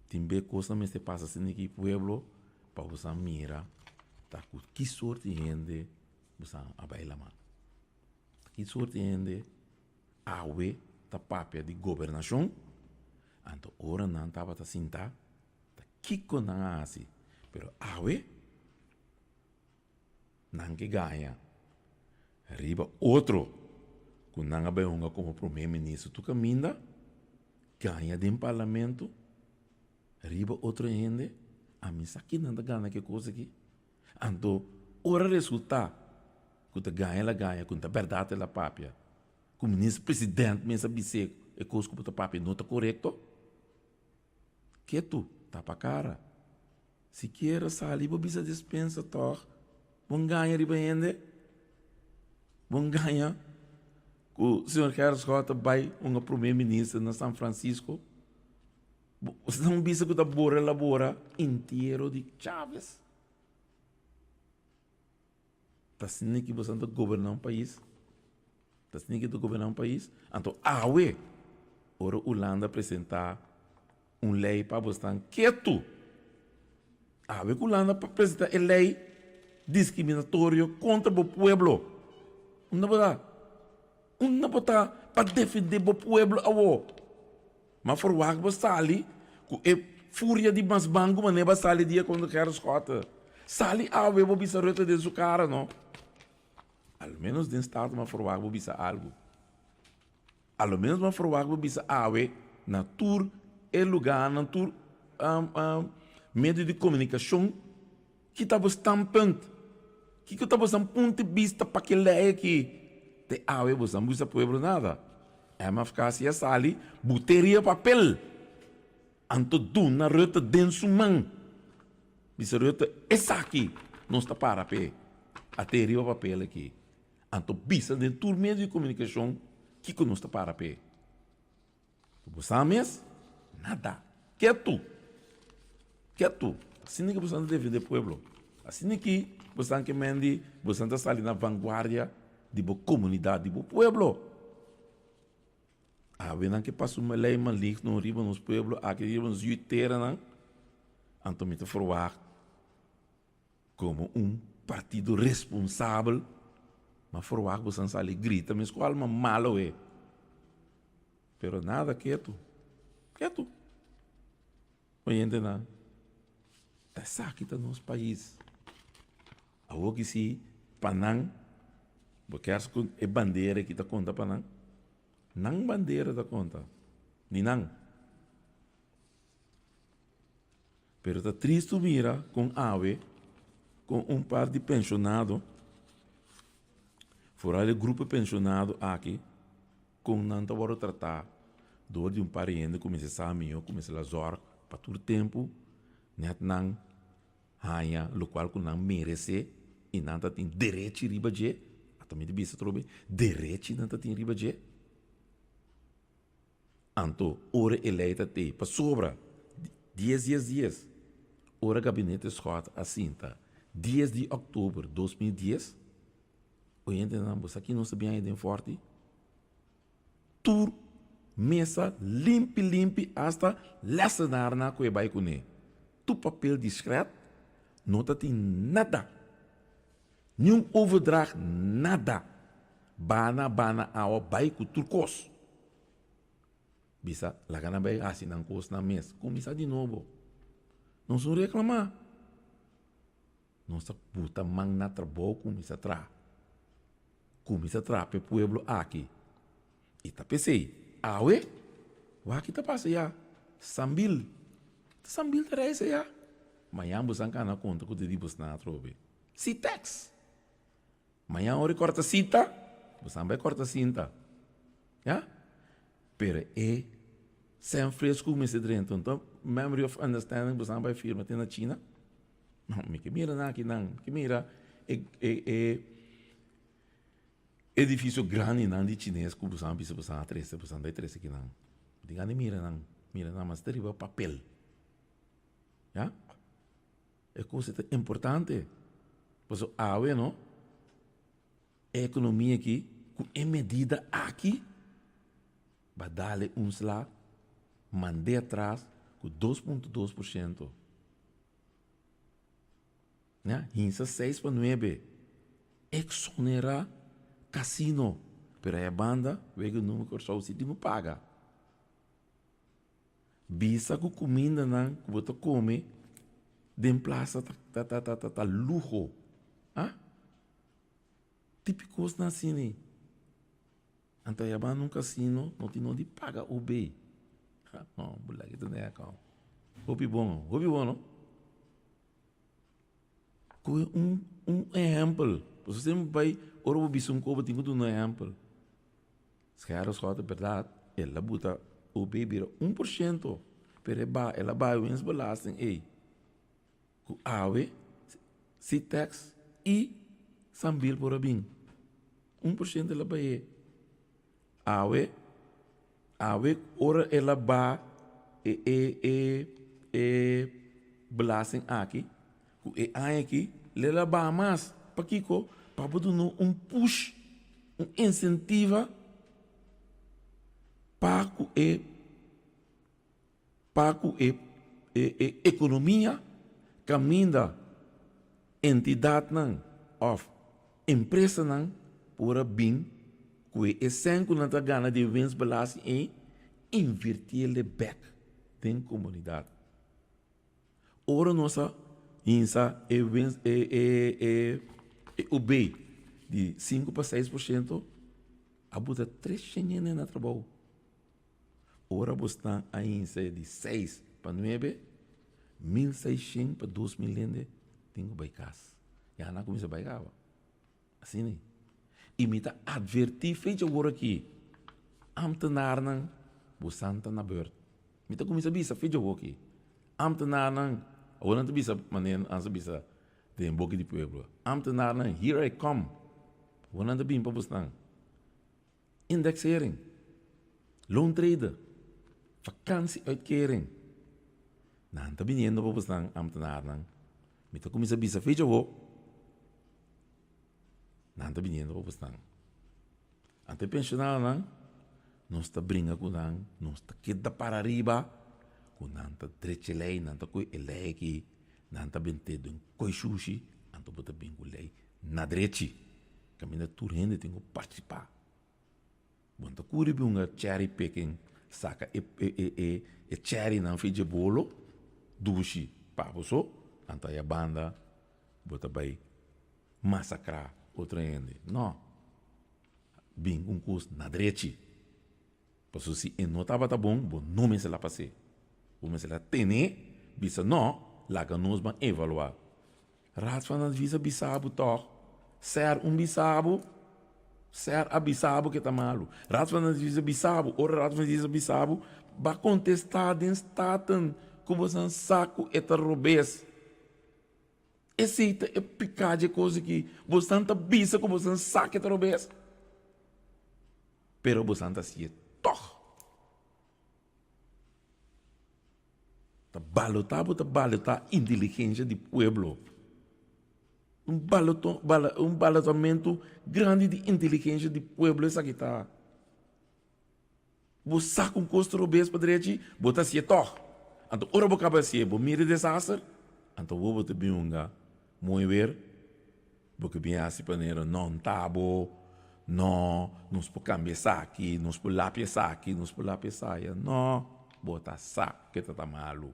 Tem bem coisa que se passa assim aqui no pueblo, para você mirar, tá com que sorte de gente, você vai lá. Que sorte de gente, a ué, tá papel de governação, então, ora não estava assim, tá que com não assim. Pero, a ué, não que ganha. Arriba outro, com não bem como primeiro-ministro, tu caminha, ganha de parlamento, arriba outro ainda, a mim aqui não ganha que coisa aqui. Então, ora resulta, que tu ganha, ela ganha, com a verdade ela papia, com o ministro-presidente, me sabe se é coisa que tu papia não está correto, que tu, tá para cara, se quer sair, vou bisa dispensa, toch, vão ganhar arriba ainda, vão ganhar. O senhor Carlos Rota vai um primeiro-ministro na São Francisco. Você não bisa que está labora inteiro de Chaves. Está sendo que você está governando um país. Está sendo que está governando um país. Então, ué, ora Holanda apresentar lei para você estar quieto. Awe kulana apresenta a lei discriminatória contra o pueblo. Não botar para defender o pueblo awo. Mas for wag sali, ku e fúria de mas bango maneba sali dia quando quer escota. Sali awe bo bisa rota de sua cara, não? Al menos den estado mas for wag bo bisa algo. Al menos mas for wag bo bisa awe na tour e lugar na tour meio de comunicação que estava estampando, que estava um ponto de vista para que lei aqui. Te awe você não usa pueblo nada. É uma ficacia sali, buteria papel. Anto duna rota denso man. Bisa rota essa aqui, não está para pé. Ateria papel aqui. Anto bisa de tur meio de comunicação que não está para pé. Você mesmo? Nada. Que é tu? Assim que você defende o pueblo. Assim que você que mende, você está ali na vanguarda de boa comunidade, de boa pueblo. Vem que passa uma lei maligna no riba nos pueblo, aqui riba nos jutera não. Então me te forward como partido responsável, mas forward você não sabe grita, mas qual alma malo é. Pero nada quieto. Oyente não. Tá aqui no nosso país. A o que se panang, porque acho que é bandeira que tá conta panang. Não bandeira da conta. Ni não. Pero tá triste mira com ave, com par de pensionado, fora o grupo pensionado aqui, com não tá bora tratar, do de pariente comece a saber, comece a zor, para todo tempo, net não hanya, lo qual que não merece, e não tá tem direito riba de, também de bisa trobe, direito não tá tem riba de. Anto, ora eleita te, para sobra, 10. Ora gabinete Scott assinta, 10 de outubro de 2010, oyente não, você aqui não sabia ainda em forte, tur mesa limpe hasta lecionar na que vai com tu papel discreto, não tem nada, nenhum overdracht, nada, bana ao vai com turcos. Bisa, lá na vai assinar coisa na mesa, começa de novo, não sou reclamar, não está puta man na trabalho, começa a para o pueblo aqui, e tá pensei, awe, o aqui tá passa já, sambil tá reise já, manhã você não cana conta que o de você na trobe, Citex, manhã hora corta cita, você não vai corta cinta, já, pero sem fresco começa dentro, então memory of understanding você não vai firma tem na China, não me que mira na aqui não, que mira edifício grande não de chinês que você não precisa você vai três aqui não, diga nem mira não, mas deriva papel, já, é coisa importante, pois a não, a economia aqui, com a medida aqui, vai dar-lhe lá, mandei atrás com 2,2%. Né? Insa 6,9%. Exonerar cassino. Pero a banda, vega o número que o sítio não paga. Bisa com comida que você come, de plaça tá luxo. Típicos na cine. Então, a banda num cassino, não tem onde paga o bem. Não, moleque, tu não é calmo. Hobby bom, não? Com exemplo. Você sempre vai, ora o bicho como tem um exemplo. Se quer as coisas, verdade, ela bota o bem vira 1%. Pero ela vai o belasting aí. Com AWE, Citex e Sambil por bem. 1% ela vai. AWE, ora ela vai belasting aqui, e aqui, ela vai mais, para Kiko, para botar push, incentiva para a economia caminda entidade não, of empresa não, por bem, que é sem que não tá ganha de wins belasting e invertir le back den comunidade. Ora nossa insa o B de 5 para 6%, a buta 3 anos na trabalho. Ora você a insa de 6 para 9, 1.600 para 2.000 tem que casa. Já não começa a baigar. Assim, né? E me tá advertir, feito agora aqui. Ambtenaar não, você não na beurt. Me tá começa a bisa, feito agora aqui. Ambtenaar não, agora não bisa, maneira, ansa bisa, tem um pouco de pueblo. Ambtenaar não, here I come. Agora não bem para você não. Indexering, loan trader, vakantie uitkering. Não tá vindo para você não, ambtenaar não. Me tá começa a bisa, feito agora. Não está vindo para você. Ante pensional não, não está brincando com não, não está queda para arriba, com não está direito lei, não está coi lei aqui, não está bem tedo em coi sushi, não está bota bem com lei na direita, caminha tudo rende tem que participar. Bom, tá curi bunga cherry picking, saca e cherry não fez de bolo, dushi, papo so, anta a banda, bota bem massacrar outra ende. Não. Bem, um curso na direita. Porque se não estava tá bom, não me se lá passei. O me se lá tem, bisa não, lá que nós vamos evaluar. Raad van het visa bisabo toch. Ser bisabo, ser a bisabo que tá malo. Raad van het visa bisabo, ora raad van het visa bisabo, ba contestar den staten, como san saco eta robes. Esse é picar de coisa que você não bisa como você saca de robes. Pero você não se toh. Tá balotar inteligência do pueblo. Balotamento grande de inteligência do pueblo essa que tá. Você saca custo robes para direita, bota se toh. Então ora boca para se, bo mire desastre. Então vou botar bem muito ver, porque bem assim paneiro não tabo, não nos por cambiar aqui, nos por lápis aqui, nos por lápis saia, não, bota saco que tá malo.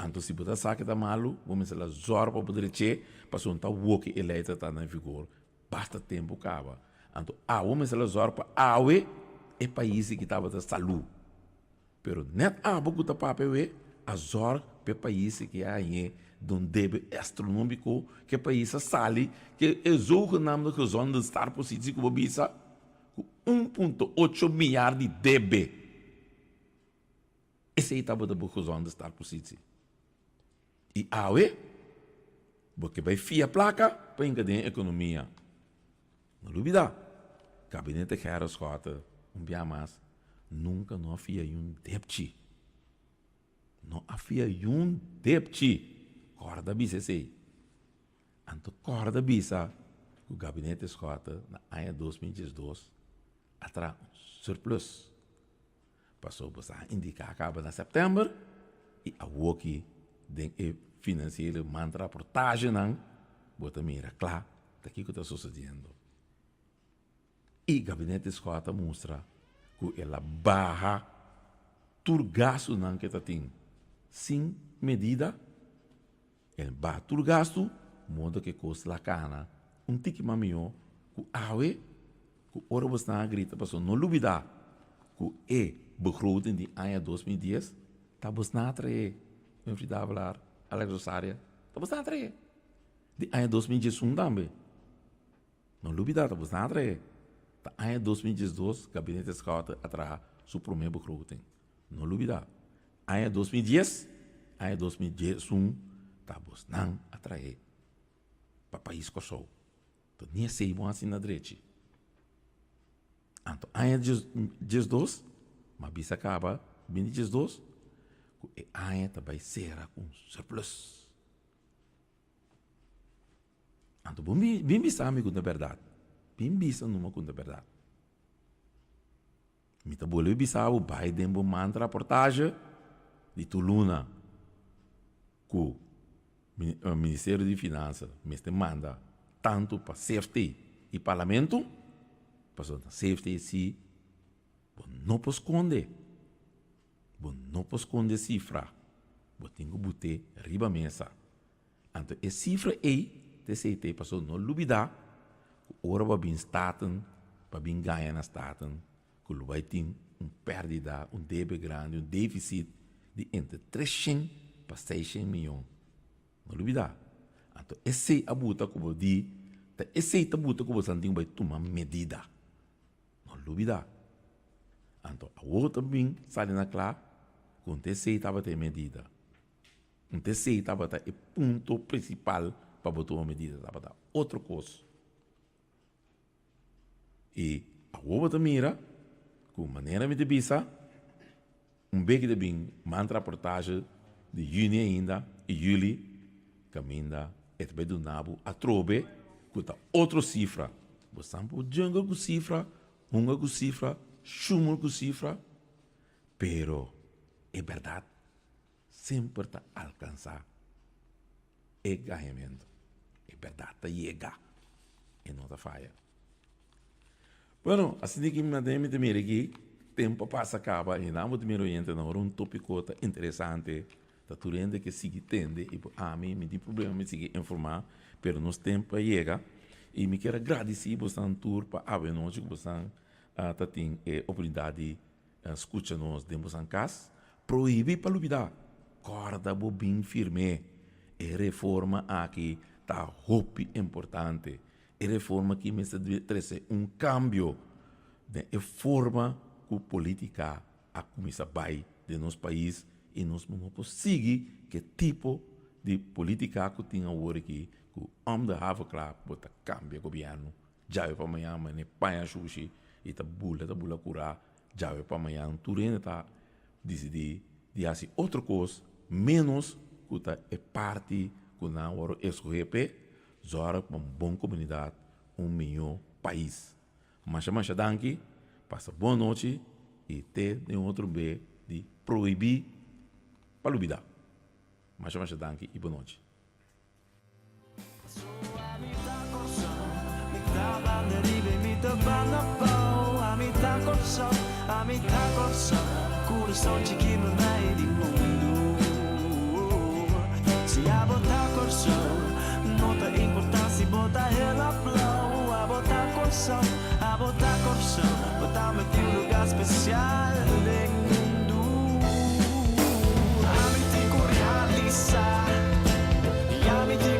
Então se bota saco que tá malo, vamos lá zor para poder che, para sontar o que eleita tá na vigor, basta tempo acaba. Então vamos lá zor para awe é país que tava da saúde, pero net boku tá papel a zor para país que há em um débito astronômico que país sali que é o nome que zona de estar positivo como bisa 1,8 milhar de débito. Esse aí estava da boca zona de estar positivo. E porque vai fia placa para encadear a economia. Não duvida. Gabinete Gerard Scott, dia mais, nunca não havia débito. Não havia débito. Corda bisa sei. Anto corda bisa, o gabinete Scott, na ano 2012, atrás surplus. Passou a indicar acaba em setembro, e a WOKI, den financeiro, manda reportagem, não, bota mira, claro, daqui que está sucedendo. E o gabinete Scott mostra que ela barra todo gasto que está tendo. Sem medida, ele barra todo gasto, modo que custa a cana, tique mamio, que que ora você não grita, passou não duvida, que begroting de ano 2010, tá você não atrai, meu filho da falar, Alex Rosária, tá você não atrai. De ano 2011 também. Não duvida, tá você não atrai. Tá ano 2012, gabinete Scott atrai seu primeiro begroting. Não duvida. Ano 2010, ano 2011, tá você não atrai. Para país que sou. Então, nem sei bom assim na direita. Então, ano 2012, mas bisa acaba, 2012, que a ano também será com surplus. Então, bem bisa amigo da verdade. Bem bisa numa com da verdade. Mita boleh bisa o Biden manda reportagem, de Tuluna, que o Ministério de Finanças me manda tanto para safety e parlamento, para safety se não pode esconder, não pode esconder cifra, tem que botar riba a mesa. Então, a cifra aí, TCT, passou não duvidar, ora para bem staten, para bem ganhar na staten, que vai ter perda, débito grande, déficit de entre 300 para 600 milhões. Não duvidar. Então, esse é a buta que eu digo, esse é a buta que você vai tomar medida. Não duvidar. Então, a outra bem, sai na clara, com o TCI estava ter medida. O TCI estava ter o ponto principal para botar uma medida, estava dar outra coisa. E a outra mira, com maneira de bisa, beco de bem, manda reportagem de junho ainda, e julho, caminha, vai do nabo, a trobe, com outra cifra. Você pode jungar com cifra, hunga com cifra, chumar com cifra, pero é verdade, sempre está alcançar o ganhamento. É verdade, está chega, e não está falha. Bueno, assim que me dei aqui, tempo passa acaba e não vou me orientar na tópico interessante, da turende que sigue tende e a mim me tem problema me sigue informar, pero nos tempo chega e me quero agradecer bastante tour para a noite que você tá tem oportunidade escuta nós demos em casa, proíbe para lutar, corda bem firme, e reforma aqui tá roupa importante. E reforma que me trazer cambio de forma que política a começar vai de nosso país e nós não conseguimos que tipo de política que tem agora aqui que o homem da Hava Club bota cambio governo já é para amanhã mas ne panha sushi e tá bula curar já é para amanhã tudo ainda tá decidir de fazer outra coisa menos que tá é parte que não agora escolher zora uma boa comunidade, melhor país. Mas danke, passa boa noite e ter um outro B de proibir para lutar. Mas danke e boa noite. Não tem importância botar ela flow. A botar corção, botar-me em um lugar especial no mundo. A mim tem que realizar, e a mim tem